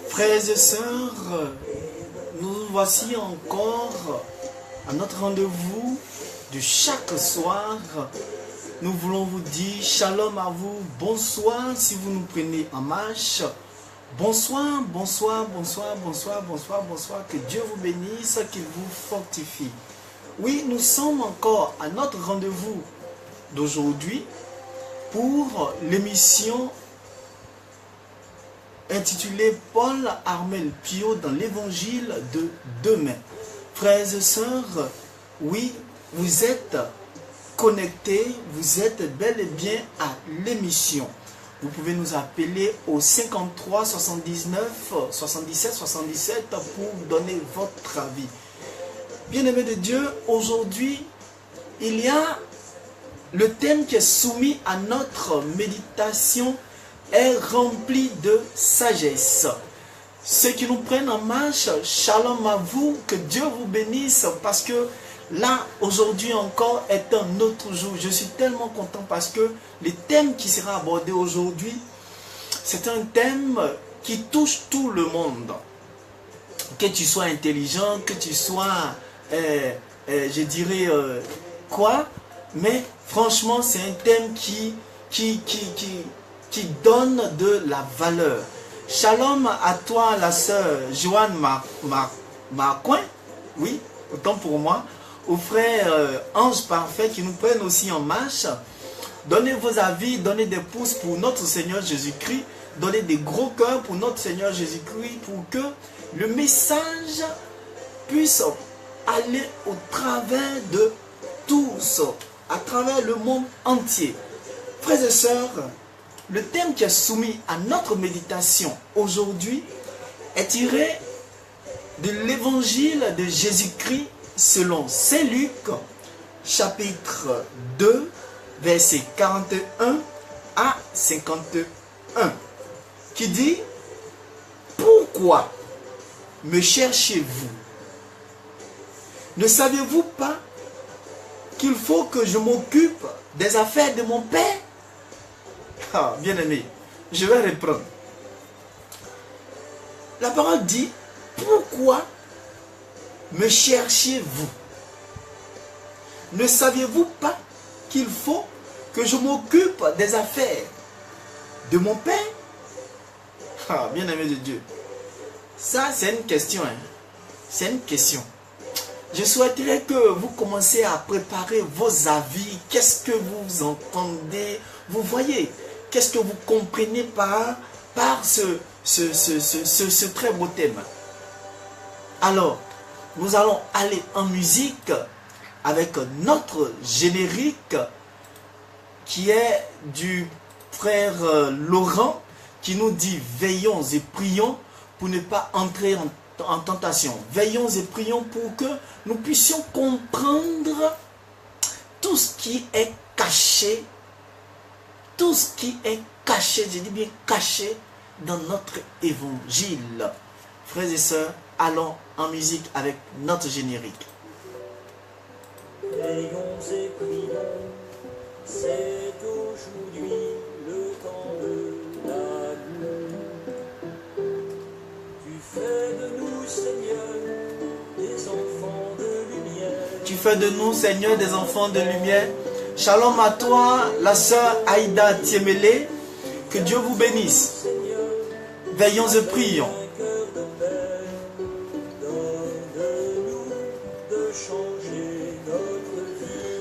Frères et sœurs, nous voici encore à notre rendez-vous de chaque soir. Nous voulons vous dire shalom à vous, bonsoir si vous nous prenez en marche. Bonsoir, bonsoir, bonsoir, bonsoir, bonsoir, bonsoir. Que Dieu vous bénisse, qu'il vous fortifie. Oui, nous sommes encore à notre rendez-vous d'aujourd'hui pour l'émission intitulée Paul Armel Pio dans l'évangile de demain. Frères et sœurs, oui, vous êtes connectés, vous êtes bel et bien à l'émission. Vous pouvez nous appeler au 53 79 77 77 pour donner votre avis. Bien-aimés de Dieu, aujourd'hui, il y a le thème qui est soumis à notre méditation est rempli de sagesse. Ceux qui nous prennent en marche, shalom à vous, que Dieu vous bénisse parce que là, aujourd'hui encore, est un autre jour. Je suis tellement content parce que le thème qui sera abordé aujourd'hui, c'est un thème qui touche tout le monde. Que tu sois intelligent, que tu sois, je dirais, quoi, mais franchement, c'est un thème qui donne de la valeur. Shalom à toi, la sœur Joanne Marcoin, oui, autant pour moi. Aux frères Ange Parfait qui nous prennent aussi en marche. Donnez vos avis, donnez des pouces pour notre Seigneur Jésus-Christ. Donnez des gros cœurs pour notre Seigneur Jésus-Christ pour que le message puisse aller au travers de tous, à travers le monde entier. Frères et sœurs, le thème qui est soumis à notre méditation aujourd'hui est tiré de l'évangile de Jésus-Christ selon Saint Luc, chapitre 2, versets 41 à 51, qui dit « Pourquoi me cherchez-vous? Ne savez-vous pas qu'il faut que je m'occupe des affaires de mon Père ?» Ah, bien-aimé, je vais reprendre. La parole dit « Pourquoi me cherchez-vous? Ne saviez-vous pas qu'il faut que je m'occupe des affaires de mon Père ?» Ah, bien-aimé de Dieu. Ça, c'est une question. Hein? C'est une question. Je souhaiterais que vous commenciez à préparer vos avis. Qu'est-ce que vous entendez? Vous voyez, qu'est-ce que vous comprenez par ce très beau thème? Alors, nous allons aller en musique avec notre générique qui est du frère Laurent qui nous dit « Veillons et prions pour ne pas entrer en tentation. » Veillons et prions pour que nous puissions comprendre tout ce qui est caché, tout ce qui est caché, je dis bien caché, dans notre évangile. Frères et sœurs, allons en musique avec notre générique. Veillons et prions, c'est aujourd'hui le temps de l'amour. Tu fais de nous, Seigneur, des enfants de lumière. Tu fais de nous, Seigneur, des enfants de lumière. Shalom à toi, la sœur Aïda Tiemele. Que Dieu vous bénisse. Veillons et prions.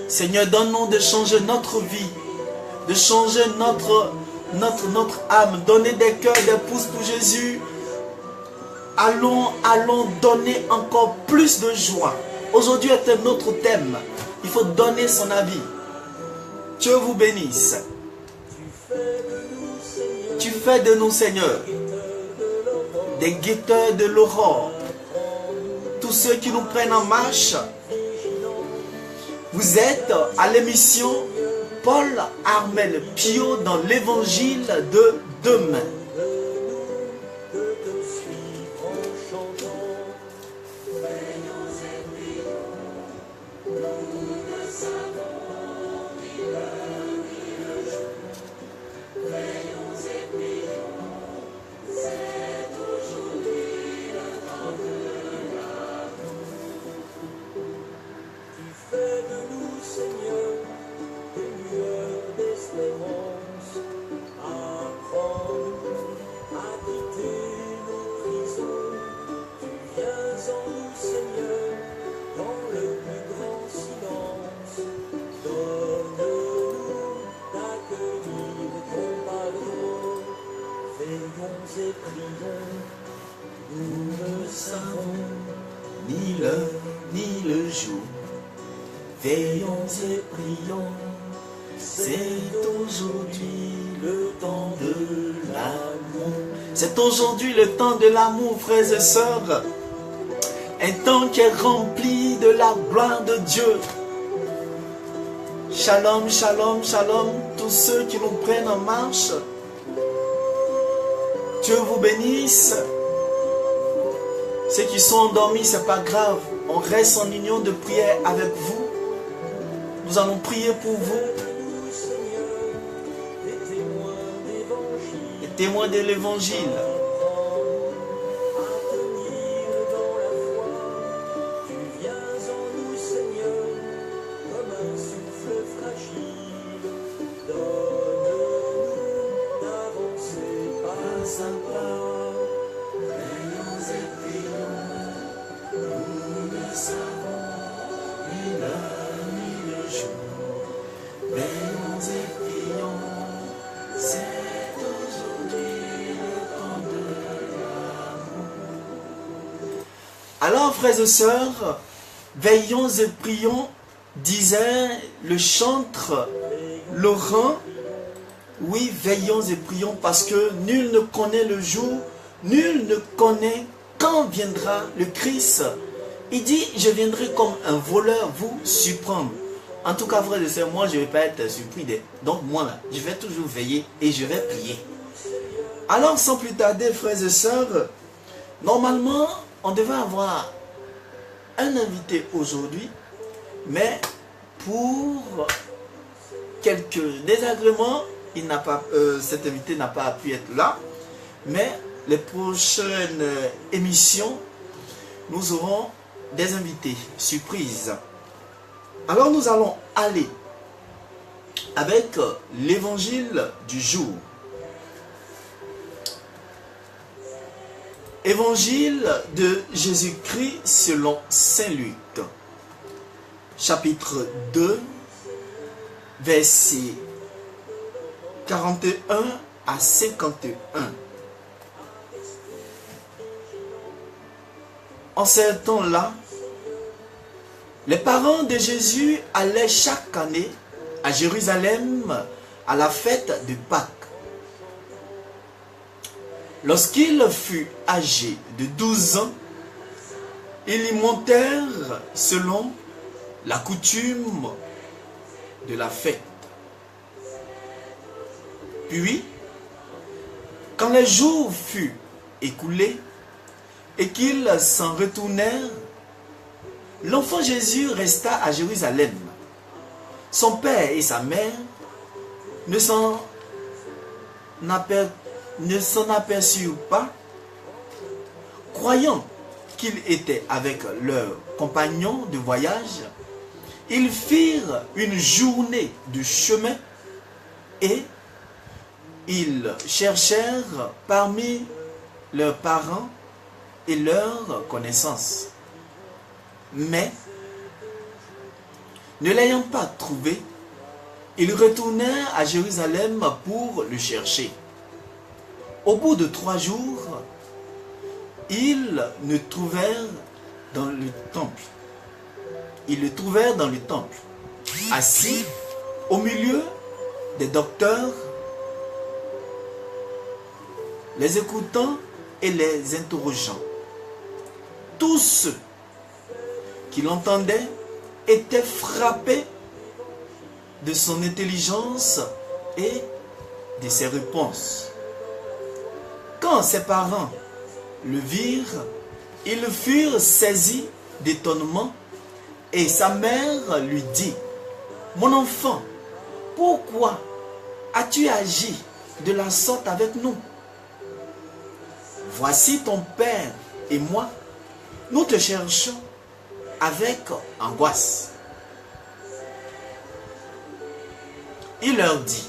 Seigneur, donne-nous de changer notre vie, de changer notre âme, donner des cœurs, des pouces pour Jésus. Allons donner encore plus de joie. Aujourd'hui est un autre thème. Il faut donner son avis. Dieu vous bénisse. Tu fais de nous, Seigneur, des guetteurs de l'aurore. Tous ceux qui nous prennent en marche, vous êtes à l'émission Paul Armel Pio dans l'évangile de demain. veillons et prions. C'est aujourd'hui le temps de l'amour. C'est aujourd'hui le temps de l'amour, frères et sœurs. Un temps qui est rempli de la gloire de Dieu. Shalom, shalom, shalom, tous ceux qui nous prennent en marche. Dieu vous bénisse. Ceux qui sont endormis, c'est pas grave. On reste en union de prière avec vous. Nous allons prier pour vous. Les témoins de l'évangile. Alors, frères et sœurs, veillons et prions, disait le chantre Laurent. Oui, veillons et prions parce que nul ne connaît le jour, nul ne connaît quand viendra le Christ. Il dit, je viendrai comme un voleur vous surprendre. En tout cas, frères et sœurs, moi, je ne vais pas être surpris. Donc, moi, là, je vais toujours veiller et je vais prier. Alors, sans plus tarder, frères et sœurs, normalement, on devait avoir un invité aujourd'hui, mais pour quelques désagréments, cet invité n'a pas pu être là. Mais les prochaines émissions, nous aurons des invités surprises. Alors nous allons aller avec l'évangile du jour. Évangile de Jésus-Christ selon Saint Luc, chapitre 2, versets 41 à 51. En ce temps-là, les parents de Jésus allaient chaque année à Jérusalem à la fête de Pâques. Lorsqu'il fut âgé de 12 ans, ils y montèrent selon la coutume de la fête. Puis, quand les jours furent écoulés et qu'ils s'en retournèrent, l'enfant Jésus resta à Jérusalem. Son père et sa mère ne s'en aperçurent pas, croyant qu'il était avec leurs compagnons de voyage. Ils firent une journée de chemin et ils cherchèrent parmi leurs parents et leurs connaissances. Mais, ne l'ayant pas trouvé, ils retournèrent à Jérusalem pour le chercher. Au bout de 3 jours, ils le trouvèrent dans le temple. Ils le trouvèrent dans le temple, assis au milieu des docteurs, les écoutant et les interrogeant. Tous ceux qui l'entendaient étaient frappés de son intelligence et de ses réponses. Quand ses parents le virent, ils furent saisis d'étonnement et sa mère lui dit, « Mon enfant, pourquoi as-tu agi de la sorte avec nous? Voici ton père et moi, nous te cherchons avec angoisse. » Il leur dit,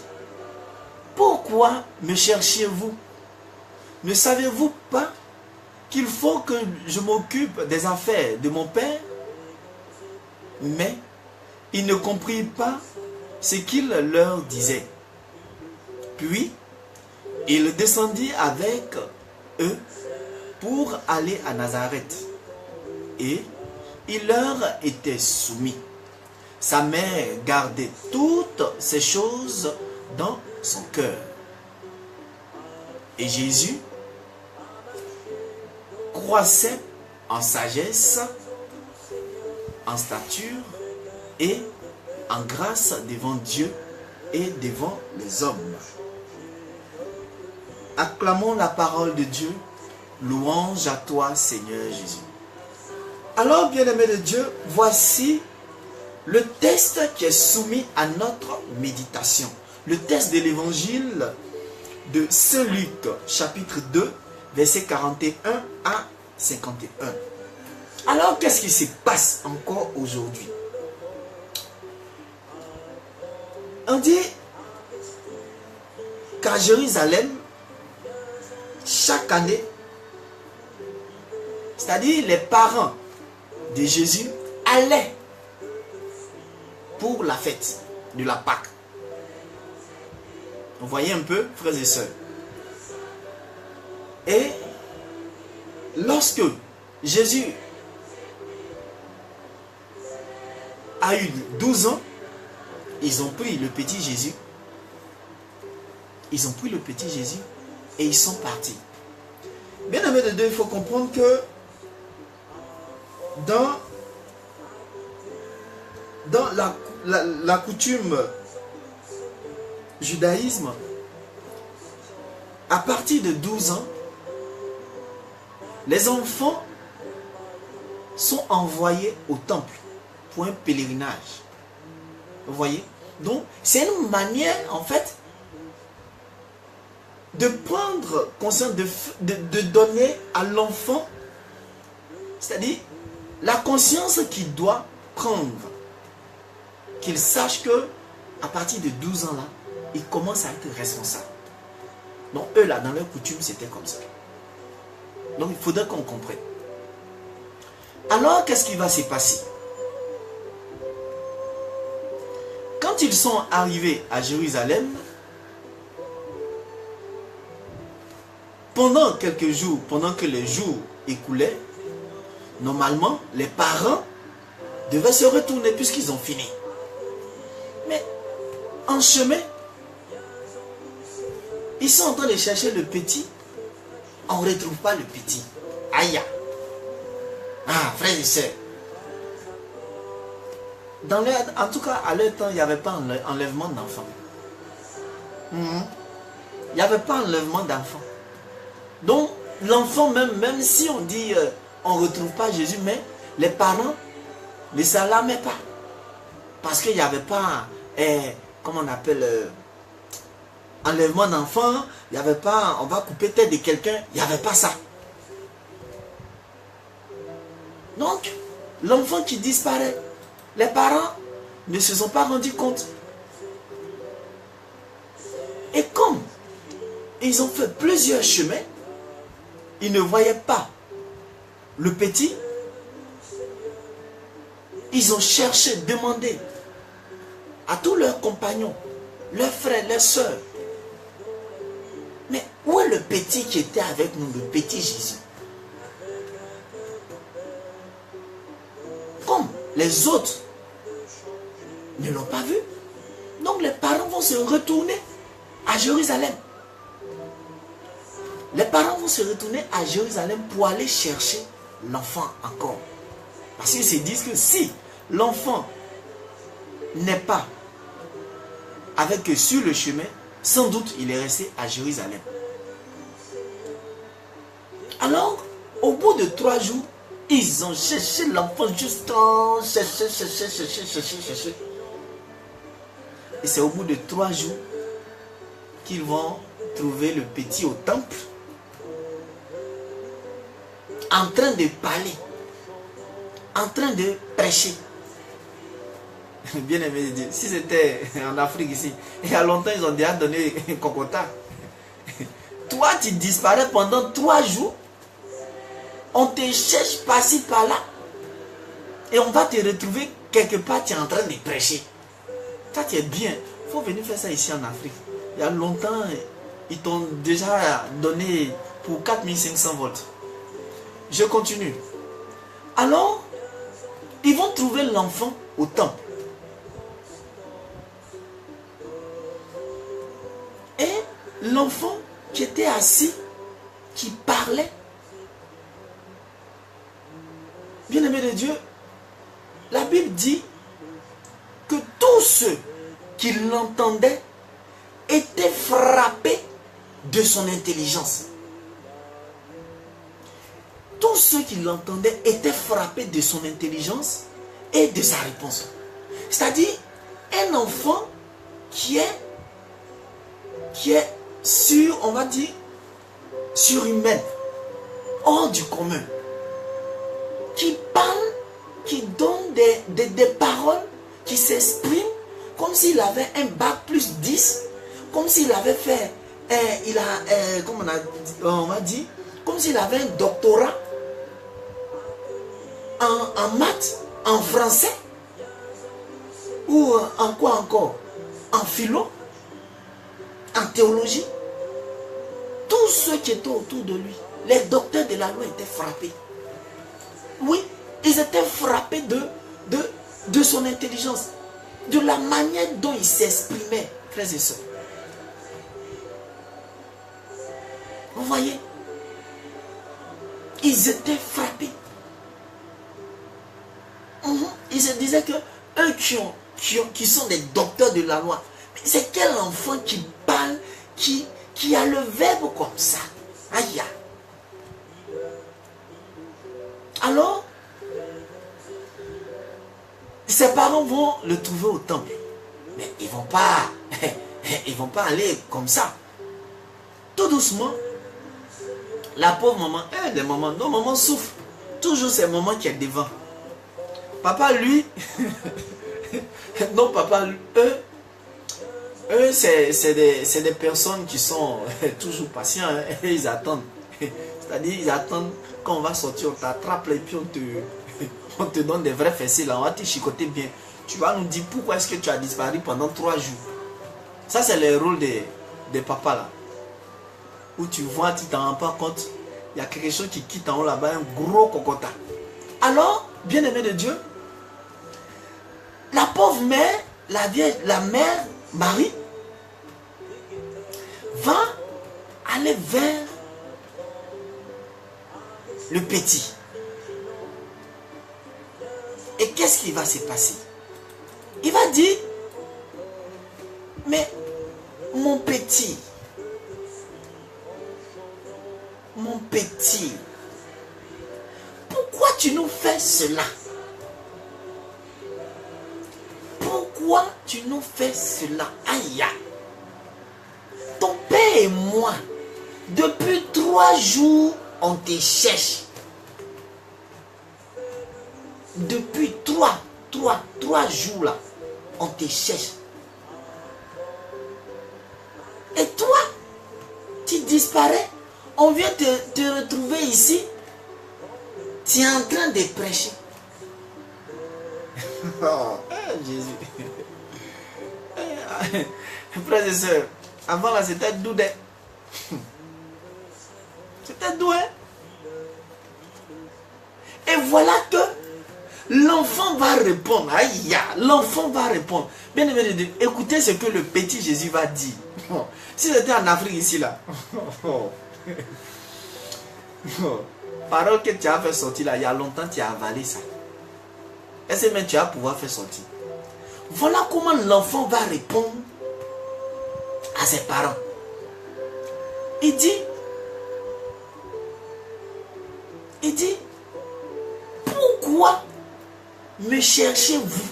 « Pourquoi me cherchiez-vous? Ne savez-vous pas qu'il faut que je m'occupe des affaires de mon père? » Mais ils ne comprirent pas ce qu'il leur disait. Puis, il descendit avec eux pour aller à Nazareth. Et il leur était soumis. Sa mère gardait toutes ces choses dans son cœur. Et Jésus croissait en sagesse, en stature et en grâce devant Dieu et devant les hommes. Acclamons la parole de Dieu. Louange à toi, Seigneur Jésus. Alors, bien-aimés de Dieu, voici le texte qui est soumis à notre méditation. Le texte de l'évangile de Saint Luc, chapitre 2, versets 41 à 51. Alors, qu'est-ce qui se passe encore aujourd'hui? On dit qu'à Jérusalem, chaque année, c'est-à-dire les parents de Jésus allaient pour la fête de la Pâque. Vous voyez un peu, frères et sœurs. Et lorsque Jésus a eu 12 ans, ils ont pris le petit Jésus. Ils ont pris le petit Jésus et ils sont partis. Bien aimé de Dieu, il faut comprendre que dans la coutume judaïsme, à partir de 12 ans, les enfants sont envoyés au temple pour un pèlerinage. Vous voyez? Donc, c'est une manière, en fait, de prendre conscience, de donner à l'enfant, c'est-à-dire la conscience qu'il doit prendre, qu'il sache que à partir de 12 ans là, il commence à être responsable. Donc eux là, dans leur coutume, c'était comme ça. Donc il faudrait qu'on comprenne. Alors qu'est-ce qui va se passer? Quand ils sont arrivés à Jérusalem, pendant quelques jours, pendant que les jours écoulaient, normalement, les parents devaient se retourner puisqu'ils ont fini. Mais en chemin, ils sont en train de chercher le petit. On ne retrouve pas le petit. Aïe! Ah, frères et sœurs. En tout cas, à leur temps, il n'y avait pas enlèvement d'enfants. Il n'y avait pas enlèvement d'enfants. Donc, l'enfant, même si on dit on ne retrouve pas Jésus, mais les parents ne s'alarmaient pas. Parce qu'il n'y avait pas, comment on appelle, enlèvement d'enfants, il n'y avait pas, on va couper tête de quelqu'un, il n'y avait pas ça. Donc, l'enfant qui disparaît, les parents ne se sont pas rendus compte. Et comme ils ont fait plusieurs chemins, ils ne voyaient pas le petit. Ils ont cherché, demandé à tous leurs compagnons, leurs frères, leurs soeurs. Mais où est le petit qui était avec nous, le petit Jésus? Comme les autres ne l'ont pas vu, donc les parents vont se retourner à Jérusalem. Les parents vont se retourner à Jérusalem pour aller chercher l'enfant encore. Parce qu'ils se disent que si l'enfant n'est pas avec eux sur le chemin, sans doute il est resté à Jérusalem. Alors, au bout de 3 jours, ils ont cherché l'enfant jusqu'à chercher. Et c'est au bout de 3 jours qu'ils vont trouver le petit au temple, en train de parler, en train de prêcher. Bien aimé de Dieu, si c'était en Afrique ici, il y a longtemps ils ont déjà donné un cocota. Toi tu disparais pendant 3 jours, on te cherche par-ci par-là, et on va te retrouver quelque part, tu es en train de prêcher. Ça tu es bien, il faut venir faire ça ici en Afrique. Il y a longtemps, ils t'ont déjà donné pour 4500 volts. Je continue. Alors, ils vont trouver l'enfant au temple. l'enfant qui était assis, qui parlait. Bien-aimé de Dieu, la Bible dit que tous ceux qui l'entendaient étaient frappés de son intelligence. Tous ceux qui l'entendaient étaient frappés de son intelligence et de sa réponse. C'est-à-dire, un enfant qui est on va dire, surhumaine, hors du commun, qui parle, qui donne des paroles, qui s'exprime comme s'il avait un bac plus 10, comme s'il avait fait, comme on va dire, comme s'il avait un doctorat en maths, en français, ou en quoi encore, en philo, en théologie. Tous ceux qui étaient autour de lui, les docteurs de la loi étaient frappés. Oui, ils étaient frappés de son intelligence, de la manière dont il s'exprimait, frères et sœurs. Vous voyez, ils étaient frappés. Ils se disaient que eux qui sont des docteurs de la loi, c'est quel enfant qui parle, qui a le verbe comme ça? Aïe. Alors, ses parents vont le trouver au temple. Mais ils vont pas aller comme ça. Tout doucement, la pauvre maman, nos mamans souffrent. Toujours c'est maman qui est devant. Papa, lui, non, papa, eux c'est des personnes qui sont toujours patients, hein, et ils attendent. C'est-à-dire, ils attendent quand on va sortir, on t'attrape et puis on te donne des vrais fessiers là, on va te chicoter bien. Tu vas nous dire pourquoi est-ce que tu as disparu pendant 3 jours. Ça, c'est le rôle des papas là. Où tu vois, tu t'en rends pas compte, il y a quelque chose qui quitte en haut là-bas, un gros cocota. Alors, bien-aimé de Dieu, la pauvre mère, la mère Marie, va aller vers le petit. Et qu'est-ce qui va se passer? Il va dire, mais mon petit, pourquoi tu nous fais cela? Pourquoi tu nous fais cela? Aïe! Ton père et moi, depuis 3 jours, on te cherche. Depuis 3 jours là, on te cherche. Et toi, tu disparais. On vient te retrouver ici. Tu es en train de prêcher. Oh, Jésus. Frères et sœurs, avant là c'était doux. C'était doux, hein? Et voilà que l'enfant va répondre. Aïe, l'enfant va répondre. Bien aimé, écoutez ce que le petit Jésus va dire. Si c'était en Afrique ici là. Parole que tu as fait sortir là, il y a longtemps tu as avalé ça. Est-ce que même tu vas pouvoir faire sortir? Voilà comment l'enfant va répondre à ses parents. Il dit, pourquoi me cherchez-vous?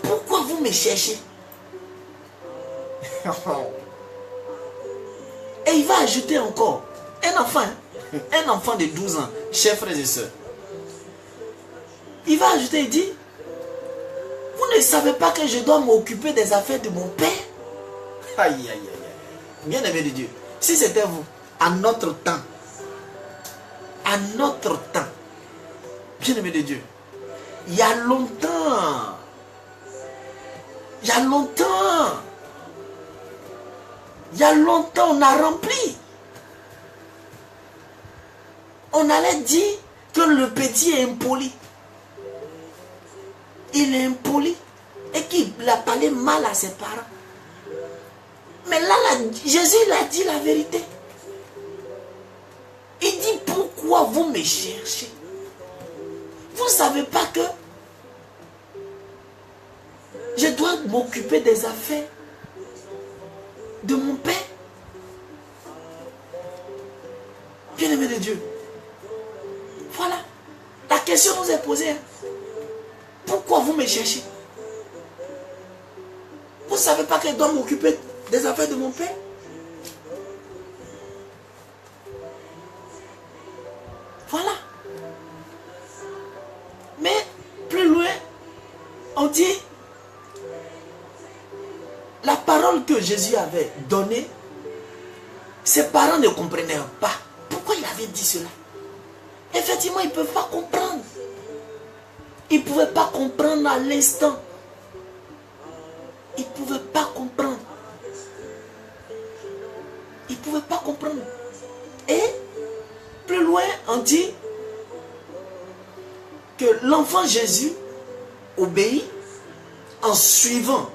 Pourquoi vous me cherchez? Et il va ajouter encore, un enfant de 12 ans, chers frères et sœurs. Il va ajouter, il dit, vous ne savez pas que je dois m'occuper des affaires de mon père? Aïe, aïe, aïe, aïe. Bien aimé de Dieu, si c'était vous, à notre temps, bien aimé de Dieu, il y a longtemps, on a rempli. On allait dire que le petit est impoli. Il est impoli et qu'il a parlé mal à ses parents. Mais là, Jésus il a dit la vérité. Il dit, pourquoi vous me cherchez? Vous ne savez pas que je dois m'occuper des affaires de mon Père? Bien-aimé de Dieu. Voilà. La question nous est posée. Pourquoi vous me cherchez? Vous ne savez pas que je dois m'occuper des affaires de mon Père? Voilà. Mais plus loin, on dit la parole que Jésus avait donnée, ses parents ne comprenaient pas. Pourquoi il avait dit cela? Effectivement, ils ne peuvent pas comprendre. Ils ne pouvaient pas comprendre à l'instant. Ils ne pouvaient pas comprendre. Ils ne pouvaient pas comprendre. Et plus loin, on dit que l'enfant Jésus obéit en suivant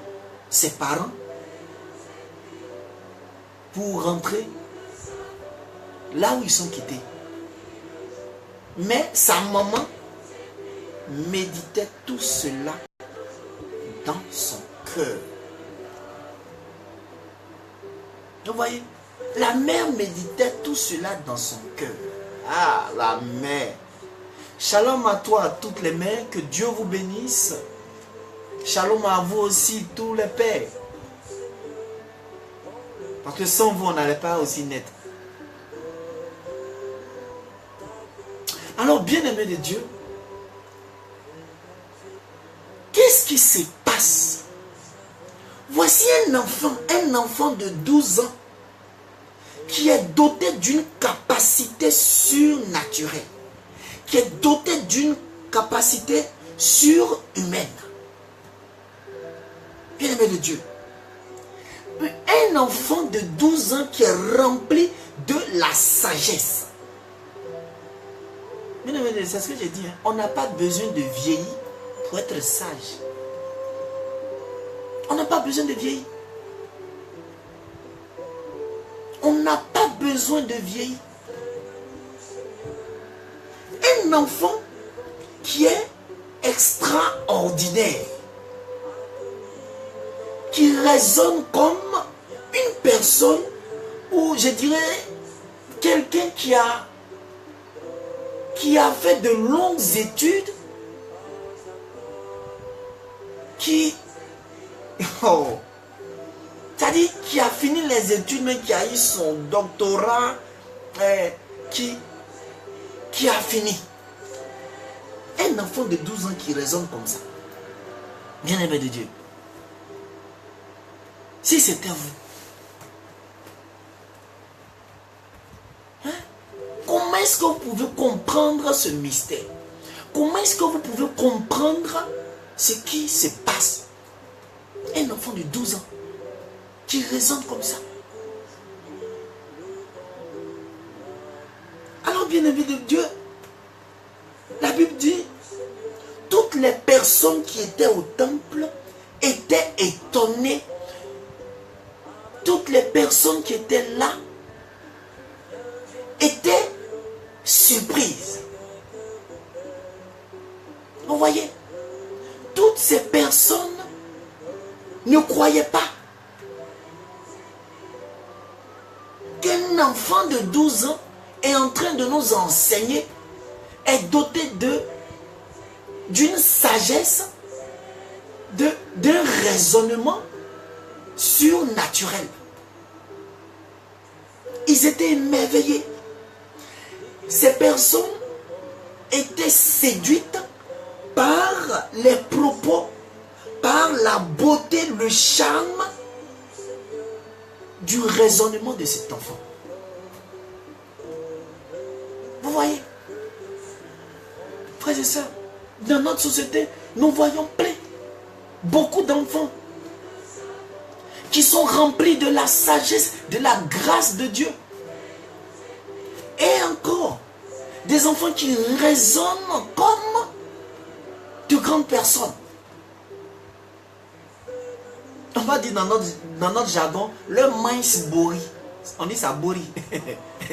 ses parents pour rentrer là où ils sont quittés. Mais sa maman méditait tout cela dans son cœur. Vous voyez, la mère méditait tout cela dans son cœur. Ah, la mère. Shalom à toi, à toutes les mères, que Dieu vous bénisse. Shalom à vous aussi, tous les pères. Parce que sans vous, on n'allait pas aussi naître. Alors, bien-aimés de Dieu, qu'est-ce qui se passe? Voici un enfant de 12 ans, qui est doté d'une capacité surnaturelle, qui est doté d'une capacité surhumaine. Bien-aimé de Dieu, un enfant de 12 ans qui est rempli de la sagesse. Bien-aimé, c'est ce que j'ai dit, hein. On n'a pas besoin de vieillir pour être sage. On n'a pas besoin de vieillir. On n'a pas besoin de vieillir. Un enfant qui est extraordinaire, qui raisonne comme une personne, ou je dirais quelqu'un qui a fait de longues études, c'est-à-dire qui a fini les études, mais qui a eu son doctorat, qui a fini. Un enfant de 12 ans qui raisonne comme ça. Bien-aimé de Dieu. Si c'était vous, comment est-ce que vous pouvez comprendre ce mystère? Comment est-ce que vous pouvez comprendre ce qui se passe? Un enfant de 12 ans qui raisonne comme ça. Alors, bien-aimé de Dieu, la Bible dit, toutes les personnes qui étaient au temple étaient étonnées. Toutes les personnes qui étaient là étaient surprises. Vous voyez, toutes ces personnes ne croyaient pas qu'un enfant de 12 ans est en train de nous enseigner, est doté d'une sagesse, d'un raisonnement surnaturel. Ils étaient émerveillés. Ces personnes étaient séduites par les propos, par la beauté, le charme du raisonnement de cet enfant. Vous voyez, frères et sœurs, dans notre société, nous voyons beaucoup d'enfants qui sont remplis de la sagesse, de la grâce de Dieu. Et encore, des enfants qui raisonnent comme de grandes personnes. va dire dans notre jargon, le mince bori. On dit ça bori.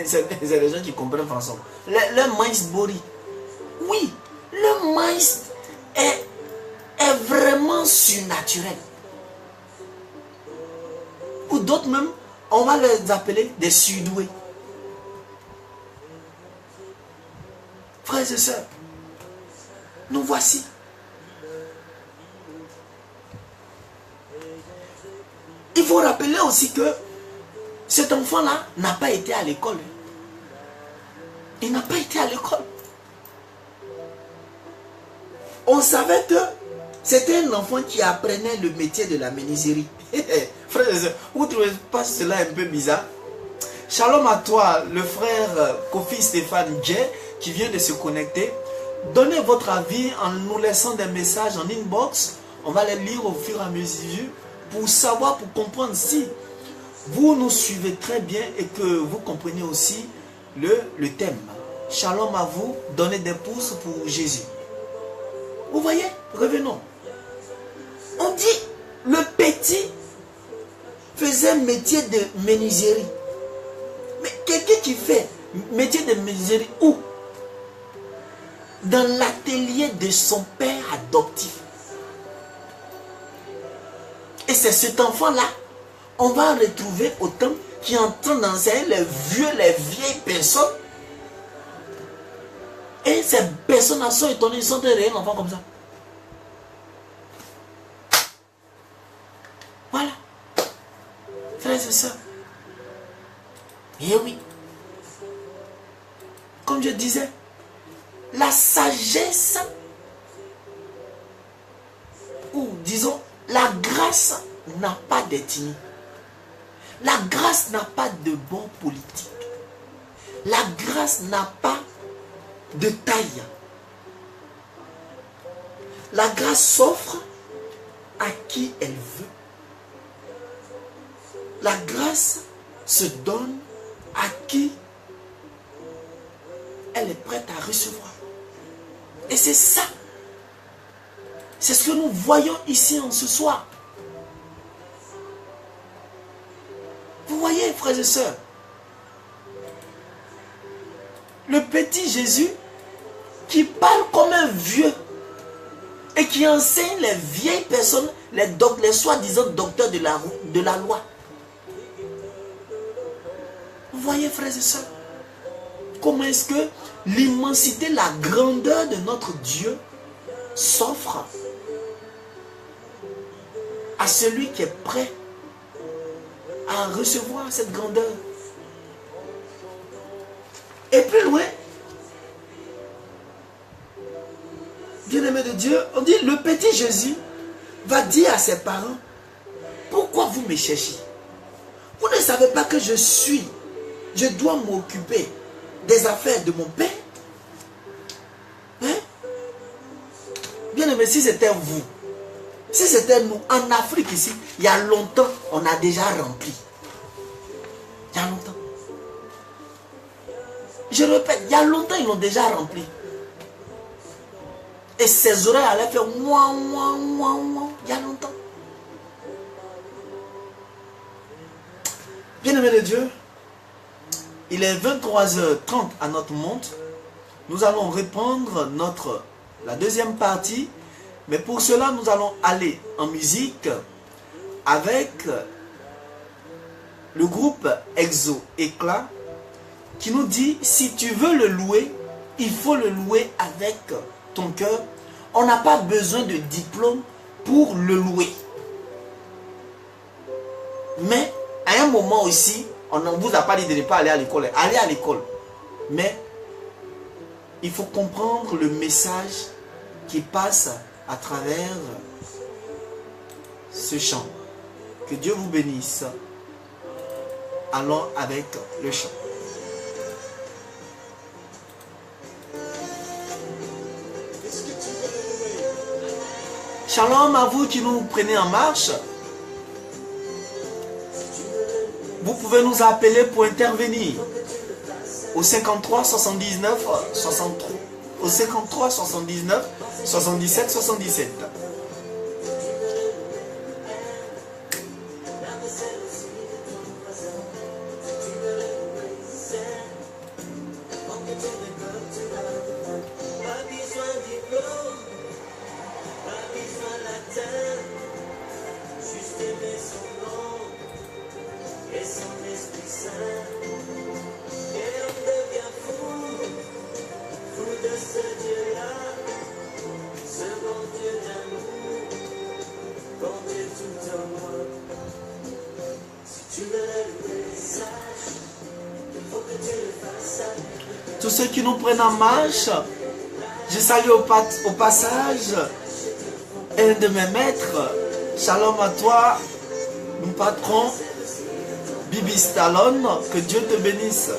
C'est les gens qui comprennent français. Le mince bori. Oui, le mince est vraiment surnaturel. Ou d'autres même, on va les appeler des surdoués. Frères et sœurs, nous voici. Il faut rappeler aussi que cet enfant-là n'a pas été à l'école. Il n'a pas été à l'école. On savait que c'était un enfant qui apprenait le métier de la menuiserie. Frères et sœurs, vous ne trouvez pas cela un peu bizarre? Shalom à toi, le frère Kofi Stéphane Djé, qui vient de se connecter. Donnez votre avis en nous laissant des messages en inbox. On va les lire au fur et à mesure pour savoir, pour comprendre si vous nous suivez très bien et que vous comprenez aussi le thème. Shalom à vous, donnez des pouces pour Jésus. Vous voyez, revenons. On dit, le petit faisait métier de menuiserie. Mais quelqu'un qui fait métier de menuiserie où? Dans l'atelier de son père adoptif. Et c'est cet enfant-là, on va retrouver autant qui est en train d'enseigner les vieilles personnes. Et ces personnes sont étonnées, ils sont des réels enfants comme ça. Voilà. Frères et sœurs. Et oui. Comme je disais, la sagesse, ou disons, la grâce n'a pas d'ethnie. La grâce n'a pas de bon politique. La grâce n'a pas de taille. La grâce s'offre à qui elle veut. La grâce se donne à qui elle est prête à recevoir. Et c'est ça. C'est ce que nous voyons ici en ce soir. Vous voyez, frères et sœurs, le petit Jésus qui parle comme un vieux et qui enseigne les vieilles personnes, les soi-disant docteurs de la loi. Vous voyez, frères et sœurs, comment est-ce que l'immensité, la grandeur de notre Dieu s'offre à celui qui est prêt à recevoir cette grandeur. Et plus loin, bien-aimé de Dieu, on dit le petit Jésus va dire à ses parents, pourquoi vous me cherchez? Vous ne savez pas que je dois m'occuper des affaires de mon père? Hein? Bien-aimé, si c'était vous, si c'était nous, en Afrique ici, il y a longtemps, on a déjà rempli. Il y a longtemps. Je répète, il y a longtemps, ils l'ont déjà rempli. Et ses oreilles allaient faire ouah, ouah, ouah, ouah. Il y a longtemps. Bien-aimé de Dieu, il est 23h30 à notre montre. Nous allons reprendre la deuxième partie. Mais pour cela, nous allons aller en musique avec le groupe Exo Éclat qui nous dit, si tu veux le louer, il faut le louer avec ton cœur. On n'a pas besoin de diplôme pour le louer. Mais à un moment aussi, on ne vous a pas dit de ne pas aller à l'école. Allez à l'école. Mais il faut comprendre le message qui passe à travers ce chant. Que Dieu vous bénisse. Allons avec le chant. Shalom à vous qui nous prenez en marche. Vous pouvez nous appeler pour intervenir au 53 79 63 au 53 79 77 77. et son Esprit Saint. Et on devient fou, fou de ce Dieu-là, ce bon Dieu d'amour, bon Dieu tout en moi. Si tu veux le louer, sache qu'il faut que tu le fasses avec. Tous ceux qui nous prennent en marche, je salue au passage un de mes maîtres. Shalom à toi, mon patron, Bibi Stallone, que Dieu te bénisse.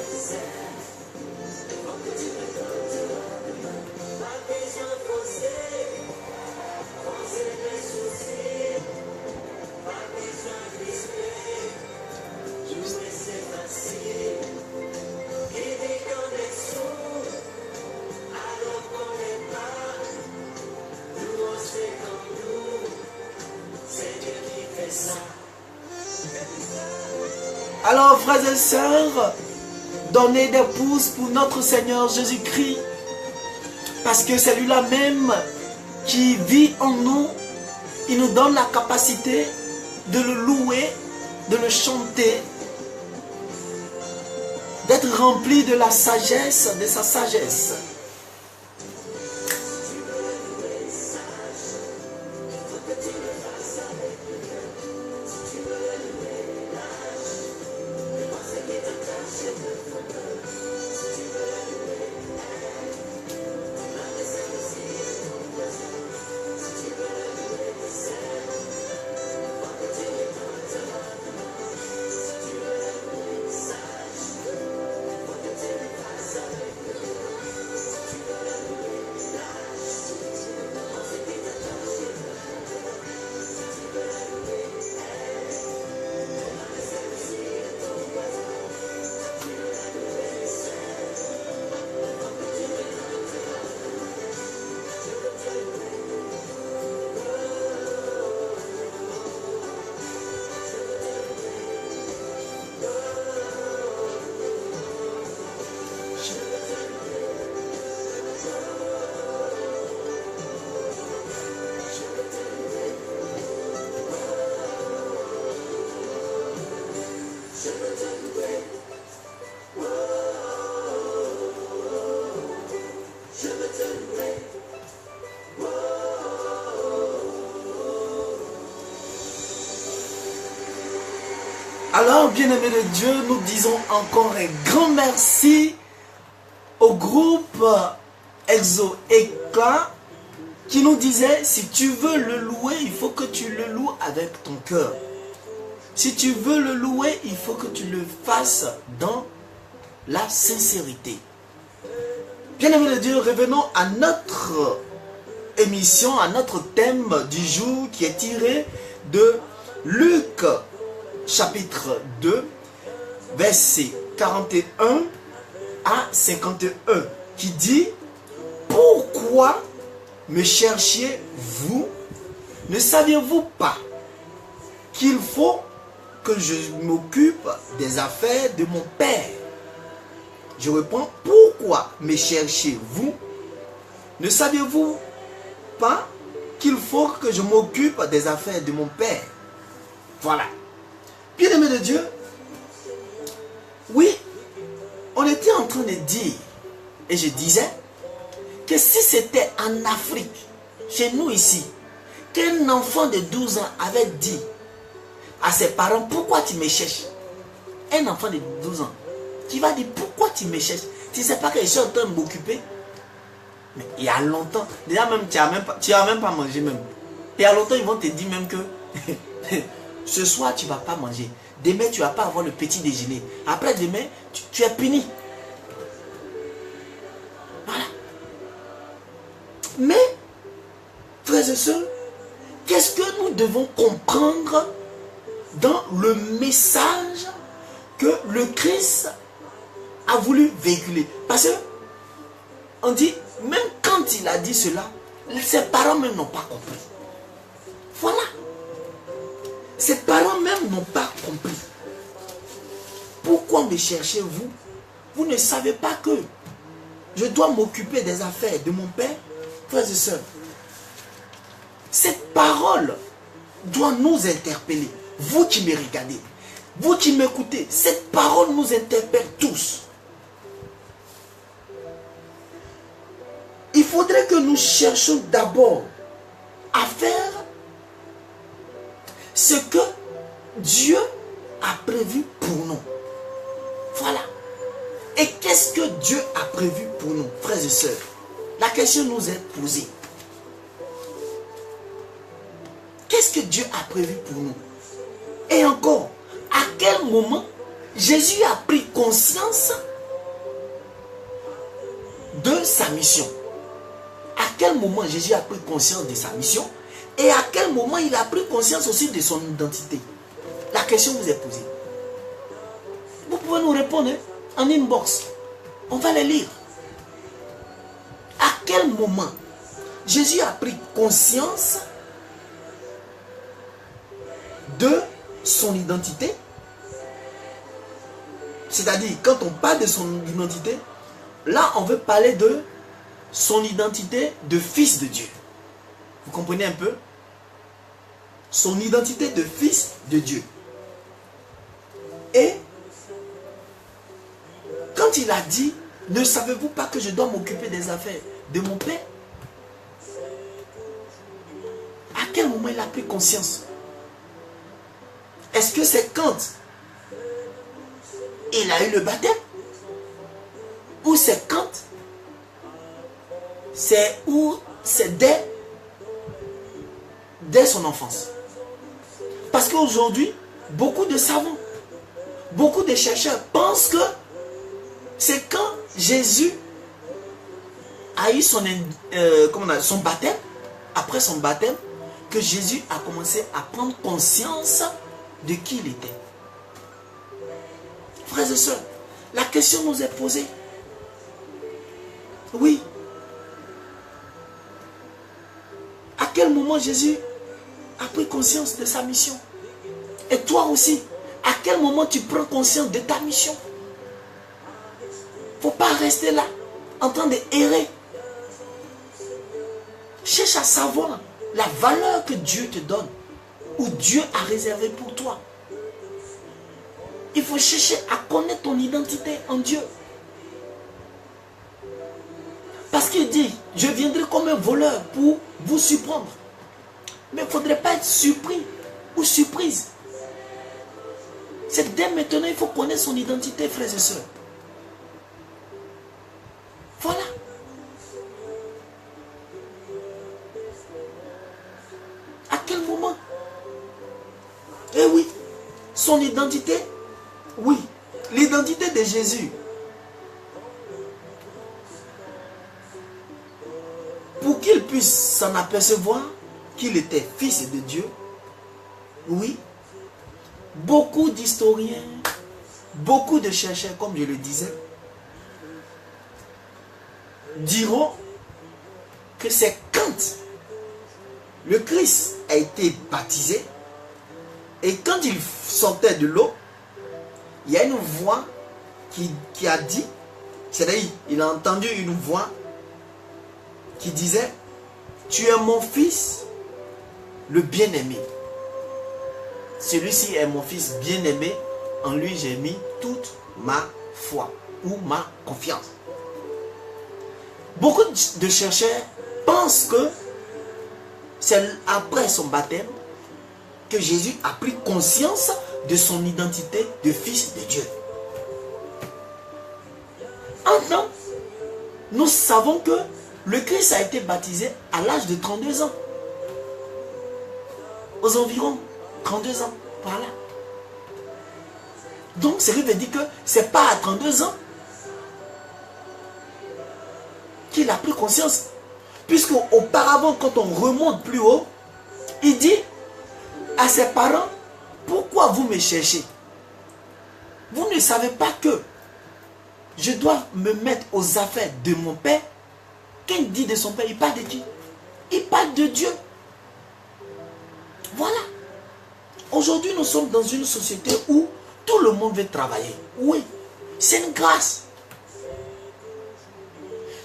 Alors, frères et sœurs, donnez des pouces pour notre Seigneur Jésus-Christ, parce que c'est lui-là même qui vit en nous. Il nous donne la capacité de le louer, de le chanter, d'être rempli de la sagesse, de sa sagesse. Alors, bien-aimés de Dieu, nous disons encore un grand merci au groupe Exo Éclat qui nous disait, si tu veux le louer, il faut que tu le loues avec ton cœur. Si tu veux le louer, il faut que tu le fasses dans la sincérité. Bien-aimés de Dieu, revenons à notre émission, à notre thème du jour qui est tiré de Luc chapitre 2, verset 41 à 51, qui dit: pourquoi me cherchiez-vous? Ne saviez-vous pas qu'il faut que je m'occupe des affaires de mon Père? Je réponds: pourquoi me cherchez-vous? Ne saviez-vous pas qu'il faut que je m'occupe des affaires de mon Père? Voilà. Bien-aimés de Dieu, oui, on était en train de dire, et je disais, que si c'était en Afrique, chez nous ici, qu'un enfant de 12 ans avait dit à ses parents: pourquoi tu me cherches? Un enfant de 12 ans qui va dire: pourquoi tu me cherches? Tu ne sais pas que je suis en train de m'occuper? Mais il y a longtemps, déjà même, tu n'as même pas mangé même. Il y a longtemps, ils vont te dire même que ce soir, tu ne vas pas manger. Demain, tu ne vas pas avoir le petit déjeuner. Après demain, tu es puni. Voilà. Mais, frères et sœurs, qu'est-ce que nous devons comprendre dans le message que le Christ a voulu véhiculer? Parce que, on dit, même quand il a dit cela, ses parents même n'ont pas compris. Voilà. Ses parents même n'ont pas compris. Pourquoi me cherchez-vous? Vous ne savez pas que je dois m'occuper des affaires de mon Père? Frères et sœurs, cette parole doit nous interpeller. vous qui me regardez, vous qui m'écoutez, cette parole nous interpelle tous. Il faudrait que nous cherchions d'abord à faire ce que Dieu a prévu pour nous. Voilà. Et qu'est-ce que Dieu a prévu pour nous, frères et sœurs? La question nous est posée. Qu'est-ce que Dieu a prévu pour nous? Et encore, à quel moment Jésus a pris conscience de sa mission? À quel moment Jésus a pris conscience de sa mission? Et à quel moment il a pris conscience aussi de son identité? La question vous est posée. Vous pouvez nous répondre en inbox. On va les lire. À quel moment Jésus a pris conscience de son identité? C'est-à-dire, quand on parle de son identité, là, on veut parler de son identité de fils de Dieu. Vous comprenez un peu? Son identité de fils de Dieu. Et quand il a dit, ne savez-vous pas que je dois m'occuper des affaires de mon Père? À quel moment il a pris conscience? Est-ce que c'est quand il a eu le baptême? Ou c'est quand? C'est dès son enfance? Parce qu'aujourd'hui, beaucoup de savants, beaucoup de chercheurs pensent que c'est quand Jésus a eu son baptême, après son baptême, que Jésus a commencé à prendre conscience de qui il était. Frères et sœurs, la question nous est posée. Oui. À quel moment Jésus a pris conscience de sa mission? Et toi aussi, à quel moment tu prends conscience de ta mission? Il ne faut pas rester là, en train d'errer. Cherche à savoir la valeur que Dieu te donne, ou Dieu a réservé pour toi. Il faut chercher à connaître ton identité en Dieu. Parce qu'il dit, je viendrai comme un voleur pour vous surprendre. Mais il ne faudrait pas être surpris ou surprise. C'est dès maintenant, il faut connaître son identité, frères et sœurs. Voilà. À quel moment? Eh oui, son identité, oui, l'identité de Jésus. Pour qu'il puisse s'en apercevoir qu'il était fils de Dieu, oui, beaucoup d'historiens, beaucoup de chercheurs, comme je le disais, diront que c'est quand le Christ a été baptisé et quand il sortait de l'eau, il y a une voix qui a dit, c'est-à-dire il a entendu une voix qui disait, tu es mon fils, le bien-aimé. Celui-ci est mon fils bien-aimé, en lui j'ai mis toute ma foi ou ma confiance. Beaucoup de chercheurs pensent que c'est après son baptême que Jésus a pris conscience de son identité de fils de Dieu. Maintenant, nous savons que le Christ a été baptisé à l'âge de 32 ans. Aux environs 32 ans, par là. Donc, ce qui veut dire que ce n'est pas à 32 ans qu'il a pris conscience. Puisque auparavant, quand on remonte plus haut, il dit à ses parents, pourquoi vous me cherchez? Vous ne savez pas que je dois me mettre aux affaires de mon père. Quand il dit de son père, il parle de qui? Il parle de Dieu. Voilà. Aujourd'hui, nous sommes dans une société où tout le monde veut travailler. Oui, c'est une grâce.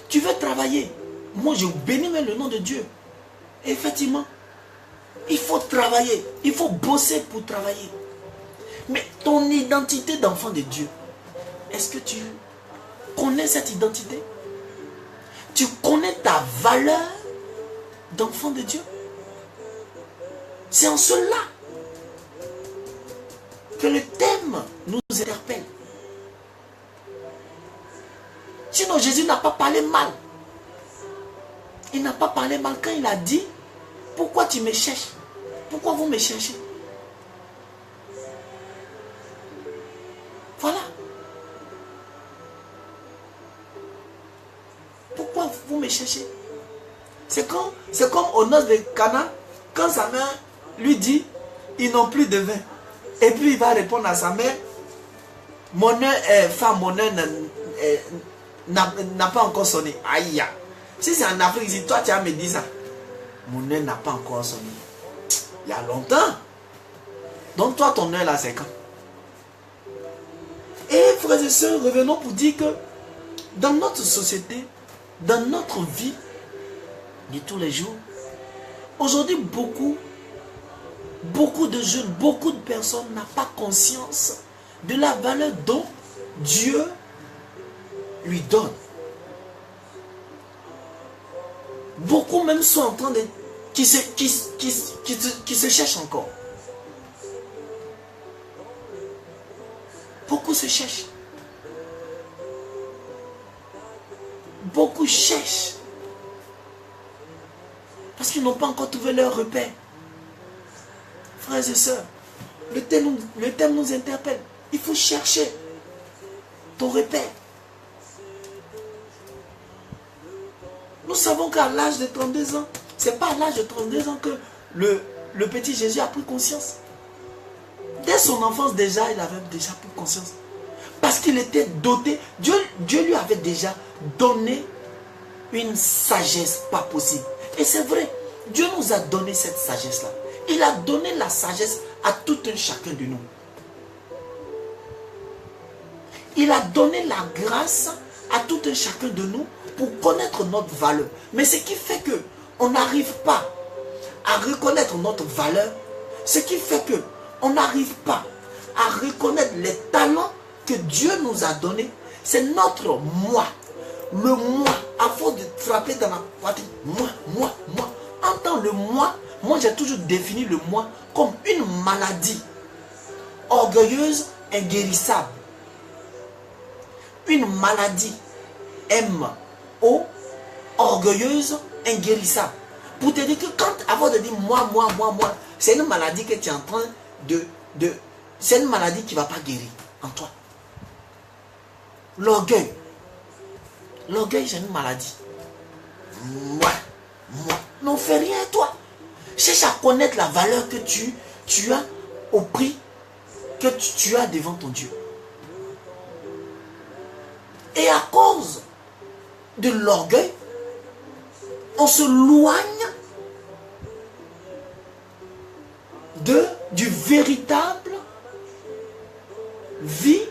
Tu veux travailler. Moi, je bénis même le nom de Dieu. Et effectivement, Il faut travailler. Il faut bosser pour travailler. Mais ton identité d'enfant de Dieu, est-ce que tu connais cette identité? Tu connais ta valeur d'enfant de Dieu? C'est en cela que le thème nous interpelle. Sinon, Jésus n'a pas parlé mal. Il n'a pas parlé mal quand il a dit, pourquoi tu me cherches? Pourquoi vous me cherchez? Voilà. Pourquoi vous me cherchez? C'est comme au noces de Cana, quand sa mère lui dit, ils n'ont plus de vin. Et puis il va répondre à sa mère, mon heure est femme, mon heure n'a pas encore sonné. Aïe. Si c'est en Afrique, si toi tu as me dit ça, mon heure n'a pas encore sonné. Il y a longtemps. Donc toi, ton heure là, c'est quand? Et frères et sœurs, revenons pour dire que dans notre société, dans notre vie de tous les jours, aujourd'hui, beaucoup de jeunes, beaucoup de personnes n'ont pas conscience de la valeur dont Dieu lui donne. Beaucoup même sont en train de... qui se cherchent encore. Beaucoup se cherchent. Beaucoup cherchent. Parce qu'ils n'ont pas encore trouvé leur repère. Frères et sœurs, le thème nous interpelle. Il faut chercher ton repère. Nous savons qu'à l'âge de 32 ans, ce n'est pas à l'âge de 32 ans que le petit Jésus a pris conscience. Dès son enfance déjà, il avait déjà pris conscience. Parce qu'il était doté, Dieu lui avait déjà donné une sagesse pas possible. Et c'est vrai, Dieu nous a donné cette sagesse-là. Il a donné la sagesse à tout un chacun de nous. Il a donné la grâce à tout un chacun de nous pour connaître notre valeur. Mais ce qui fait que on n'arrive pas à reconnaître notre valeur, ce qui fait que on n'arrive pas à reconnaître les talents que Dieu nous a donnés, c'est notre moi. Le moi, à force de frapper dans la poitrine, moi. Entends le moi j'ai toujours défini le moi comme une maladie orgueilleuse, inguérissable. Une maladie M-O, orgueilleuse, inguérissable. Pour te dire que quand, avant de dire moi, c'est une maladie que tu es en train c'est une maladie qui ne va pas guérir en toi. L'orgueil. L'orgueil, c'est une maladie. Moi. Non, fais rien toi. Cherche à connaître la valeur que tu as au prix que tu as devant ton Dieu. Et à cause de l'orgueil, on se loigne du véritable vie